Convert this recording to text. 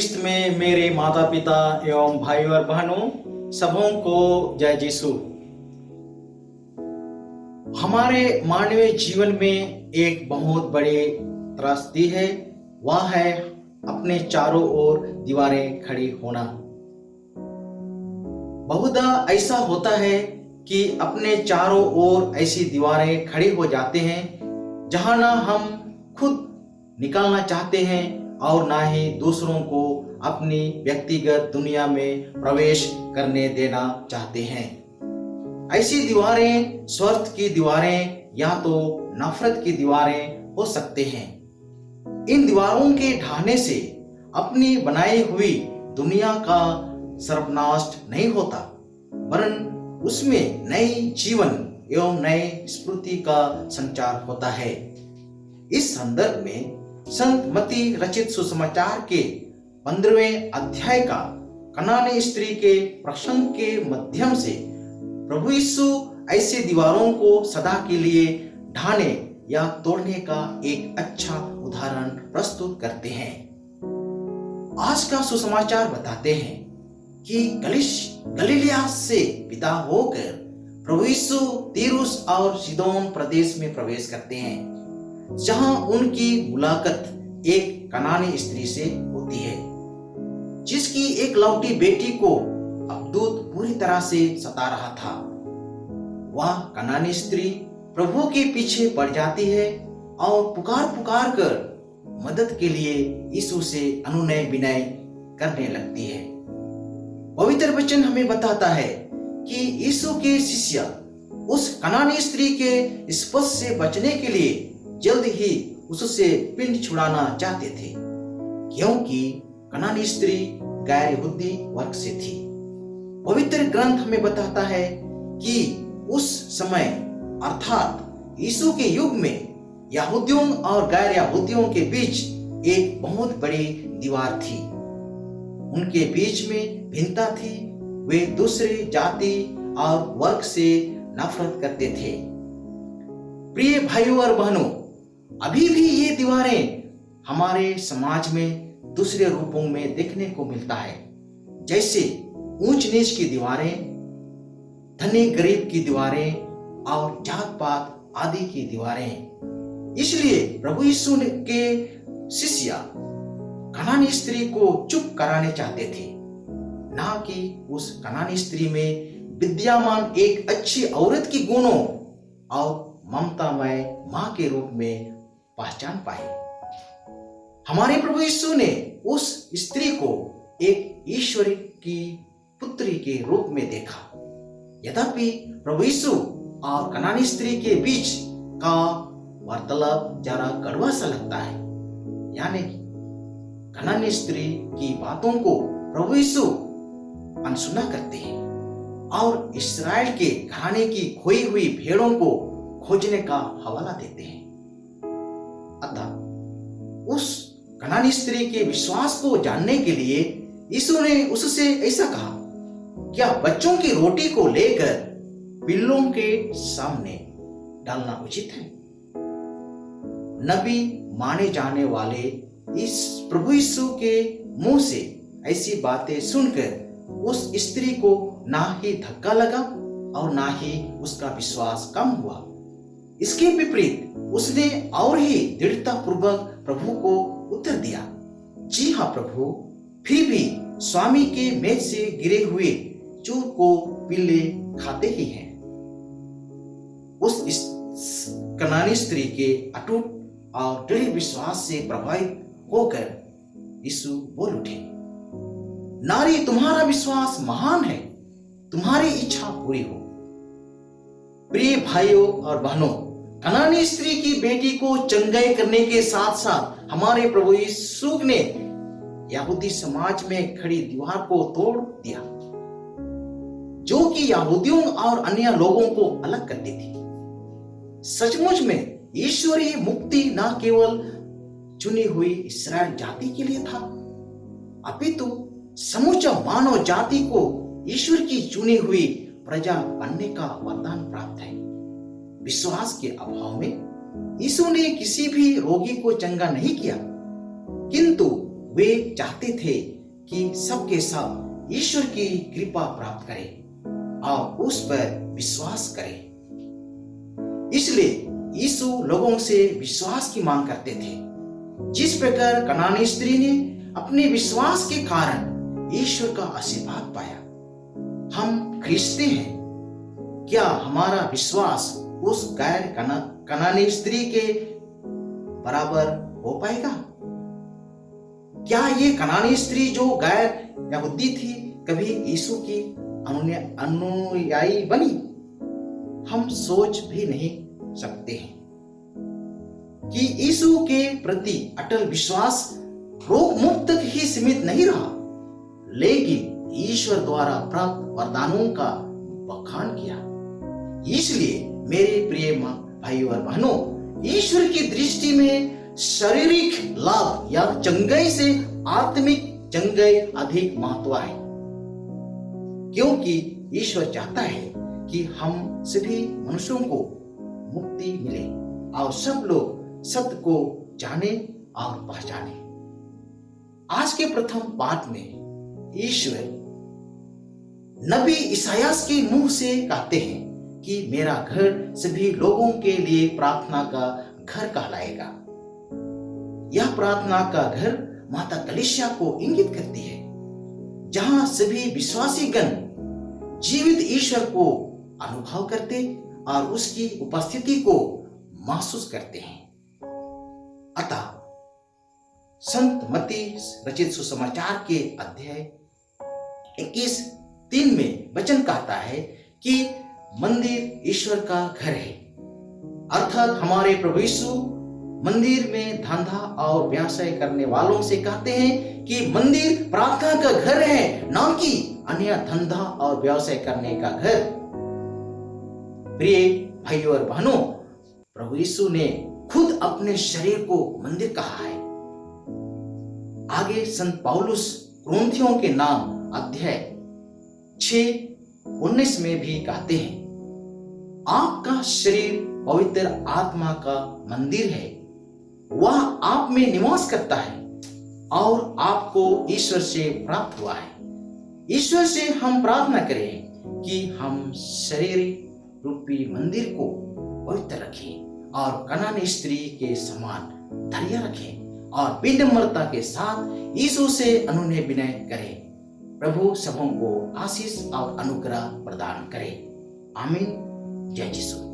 ख्रिस्त में मेरे माता पिता एवं भाई और बहनों सबों को जय यीशु। हमारे मानवीय जीवन में एक बहुत बड़ी त्रासदी है, वह है अपने चारों ओर दीवारें खड़ी होना। बहुधा ऐसा होता है कि अपने चारों ओर ऐसी दीवारें खड़ी हो जाते हैं जहां ना हम खुद निकलना चाहते हैं और ना ही दूसरों को अपनी व्यक्तिगत दुनिया में प्रवेश करने देना चाहते हैं। ऐसी दीवारें स्वार्थ की दीवारें या तो नफरत की दीवारें हो सकते हैं। इन दीवारों के ढहने से अपनी बनाई हुई दुनिया का सर्वनाश नहीं होता, वरन उसमें नई जीवन एवं नई स्फूर्ति का संचार होता है। इस संदर्भ में संत मत्ती रचित सुसमाचार के 15वें अध्याय का कनानी स्त्री के प्रसंग के माध्यम से प्रभु यीशु ऐसी दीवारों को सदा के लिए ढाने या तोड़ने का एक अच्छा उदाहरण प्रस्तुत करते हैं। आज का सुसमाचार बताते हैं कि गलीलिया से विदा होकर प्रभु यीशु तीरुस और सीदोन प्रदेश में प्रवेश करते हैं, जहां उनकी मुलाकात एक कनानी स्त्री से होती है, जिसकी एक लौटी बेटी को अबदूत पूरी तरह से सता रहा था। वह कनानी स्त्री प्रभु के पीछे पड़ जाती है और पुकार कर मदद के लिए यीशु से अनुनय विनय करने लगती है। पवित्र वचन हमें बताता है कि यीशु के शिष्य उस कनानी स्त्री के स्पर्श से बचने के लिए जल्द ही उससे पिंड छुड़ाना चाहते थे, क्योंकि कनानी स्त्री गैर यहूदी वर्ग से थी। पवित्र ग्रंथ हमें बताता है कि उस समय अर्थात यीशु के युग में यहूदियों और गैर यहूदियों के बीच एक बहुत बड़ी दीवार थी। उनके बीच में भिन्नता थी। वे दूसरे जाति और वर्ग से नफरत करते थे। प्रिय भाइयों और बहनों, अभी भी ये दीवारें हमारे समाज में दूसरे रूपों में देखने को मिलता है, जैसे ऊंच नीच की दीवारें, धनी गरीब की दीवारें और जात पात आदि की दीवारें। इसलिए प्रभु यीशु के शिष्य कनानी स्त्री को चुप कराने चाहते थे, ना कि उस कनानी स्त्री में विद्यमान एक अच्छी औरत की गुणों और ममतामय मां के रूप में पहचान पाए। हमारे प्रभु यीशु ने उस स्त्री को एक ईश्वर की पुत्री के रूप में देखा। यद्यपि प्रभु यीशु और कनानी स्त्री के बीच का वार्तालाप जरा कड़वा सा लगता है, यानी कि कनानी स्त्री की बातों को प्रभु यीशु अनसुना करते हैं और इस्राएल के घराने की खोई हुई भेड़ों को खोजने का हवाला देते हैं। अतः उस कनानी स्त्री के विश्वास को जानने के लिए यीशु ने उससे ऐसा कहा, क्या बच्चों की रोटी को लेकर पिल्लों के सामने डालना उचित है? नबी माने जाने वाले इस प्रभु यीशु के मुंह से ऐसी बातें सुनकर उस स्त्री को ना ही धक्का लगा और ना ही उसका विश्वास कम हुआ। इसके विपरीत उसने और ही दृढ़ता पूर्वक प्रभु को उत्तर दिया, जी हाँ प्रभु, फिर भी स्वामी के मेज से गिरे हुए चूर को पिल्ले खाते ही हैं। उस कनानी स्त्री के अटूट और दृढ़ विश्वास से प्रभावित होकर यीशु बोल उठे, नारी तुम्हारा विश्वास महान है, तुम्हारी इच्छा पूरी हो। प्रिय भाइयों और बहनों, कनानी स्त्री की बेटी को चंगाई करने के साथ साथ हमारे प्रभु यीशु ने यहूदी समाज में खड़ी दीवार को तोड़ दिया, जो कि यहूदियों और अन्य लोगों को अलग करती थी। सचमुच में ईश्वरीय मुक्ति न केवल चुनी हुई इस्राएल जाति के लिए था, अपितु समूचा मानव जाति को ईश्वर की चुनी हुई प्रजा बनने का वरदान प्राप्त है। विश्वास के अभाव में यीशु ने किसी भी रोगी को चंगा नहीं किया, किंतु वे चाहते थे कि सबके सब ईश्वर की कृपा प्राप्त करें और उस पर विश्वास करें। इसलिए यीशु लोगों से विश्वास की मांग करते थे। जिस प्रकार कनानी स्त्री ने अपने विश्वास के कारण ईश्वर का आशीर्वाद पाया, हम खींचते हैं। क्या हमारा विश्वास उस गैर कनानी स्त्री के बराबर हो पाएगा? क्या ये कनानी स्त्री जो गैर यहूदी थी कभी यीशु की अनुयायी बनी? हम सोच भी नहीं सकते हैं कि यीशु के प्रति अटल विश्वास रोग मुक्त तक ही सीमित नहीं रहा, लेकिन ईश्वर द्वारा प्राप्त वरदानों का बखान किया। इसलिए मेरे प्रिय भाइयों और बहनों, ईश्वर की दृष्टि में शारीरिक लाभ या चंगाई से आत्मिक चंगाई अधिक महत्व है, क्योंकि ईश्वर चाहता है कि हम सभी मनुष्यों को मुक्ति मिले और सब लोग सत्य को जाने और पहचाने। आज के प्रथम पाठ में ईश्वर नबी इसायास के मुंह से कहते हैं कि मेरा घर सभी लोगों के लिए प्रार्थना का घर कहलाएगा। यह प्रार्थना का घर माता कलीसिया को इंगित करती है, जहां सभी विश्वासी गण जीवित ईश्वर को अनुभव करते और उसकी उपस्थिति को महसूस करते हैं। अतः संत मत्ती रचित सुसमाचार के अध्याय 21:3 में वचन कहता है कि मंदिर ईश्वर का घर है, अर्थात हमारे प्रभु यीशु मंदिर में धंधा और व्यवसाय करने वालों से कहते हैं कि मंदिर प्रार्थना का घर है, ना कि अन्य धंधा और व्यवसाय करने का घर। प्रिय भाइयों और बहनों, प्रभु यीशु ने खुद अपने शरीर को मंदिर कहा है। आगे संत पौलुस कुरिन्थियों के नाम अध्याय 6:19 में भी कहते हैं, आपका शरीर पवित्र आत्मा का मंदिर है, वह आप में निवास करता है और आपको ईश्वर से प्राप्त हुआ है। ईश्वर से हम प्रार्थना करें कि हम शरीर रूपी मंदिर को पवित्र रखें और कनानी स्त्री के समान धैर्य रखें और विनम्रता के साथ यीशु से अनुनय विनय करें। प्रभु सबों को आशीष और अनुग्रह प्रदान करे। आमीन। जय यीशु।